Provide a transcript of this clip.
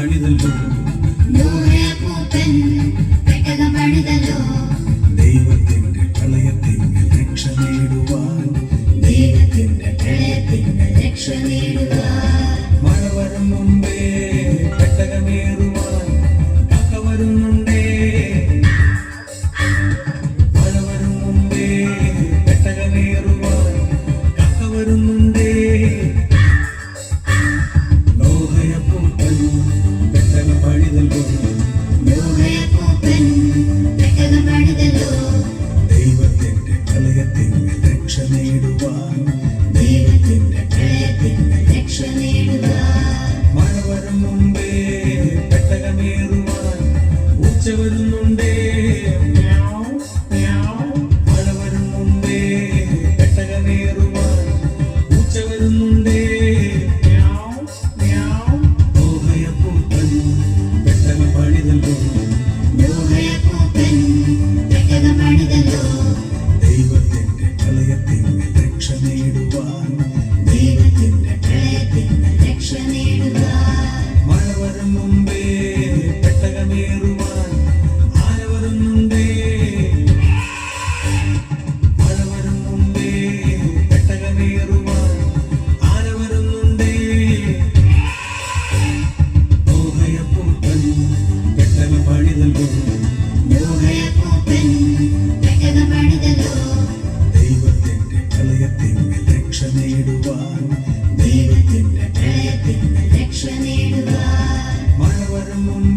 പണിതല്ലോ നോഹയപ്പൂപ്പൻ പെട്ടകം പണിതല്ലോ ദൈവത്തിന്റെ പ്രളയത്തിങ്കൽ രക്ഷ നേടുവാൻ ദൈവത്തിന്റെ പ്രളയത്തിങ്കൽ രക്ഷ നേടുവാൻ മഴ വരും മുമ്പേ പെട്ടകമേറുവാൻ കാക്ക വരുന്നുണ്ടേ മഴ വരും മുമ്പേ പെട്ടകമേറുവാൻ കാക്ക വരുന്നുണ്ടേ നോഹയപ്പൂപ്പൻ പെട്ടകം പണിതല്ലോ നോഹയപ്പൂപ്പൻ പെട്ടകം പണിതല്ലോ ദൈവത്തിന്റെ പ്രളയത്തിങ്കൽ രക്ഷ നേടുവാൻ ദൈവത്തിന്റെ പ്രളയത്തിങ്കൽ രക്ഷ നേടുവാൻ മഴ വരും മുമ്പേ പെട്ടകമേറുവാൻ ഉച്ച വരുന്നുണ്ടേ മഴ വരും മുമ്പേ പെട്ടകമേറുവാൻ ഉച്ച വരുന്നുണ്ടേ നോഹയപ്പൂപ്പൻ പെട്ടകം പണിതല്ലോ നോഹയപ്പൂപ്പൻ പെട്ടകം പണിതല്ലോ ദൈവത്തിന്റെ പ്രളയത്തിങ്കൽ രക്ഷ നേടുവാൻ ദൈവത്തിന്റെ പ്രളയത്തിങ്കൽ രക്ഷ നേടുവാൻ മഴ വരും മുമ്പേ പെട്ടകമേറുവാൻ ആന വരുന്നുണ്ടേ മഴ വരും മുമ്പേ പെട്ടകമേറുവാൻ ആന വരുന്നുണ്ടേ നോഹയപ്പൂപ്പൻ പെട്ടകം പണിതല്ലോ നോഹയപ്പൂപ്പൻ പെട്ടകം പണിതല്ലോ ദൈവത്തിന്റെ പ്രളയത്തിങ്കൽ രക്ഷ നേടുവാൻ ദൈവത്തിന്റെ പ്രളയത്തിങ്കൽ രക്ഷ നേടുവാൻ മഴ വരും മുമ്പേ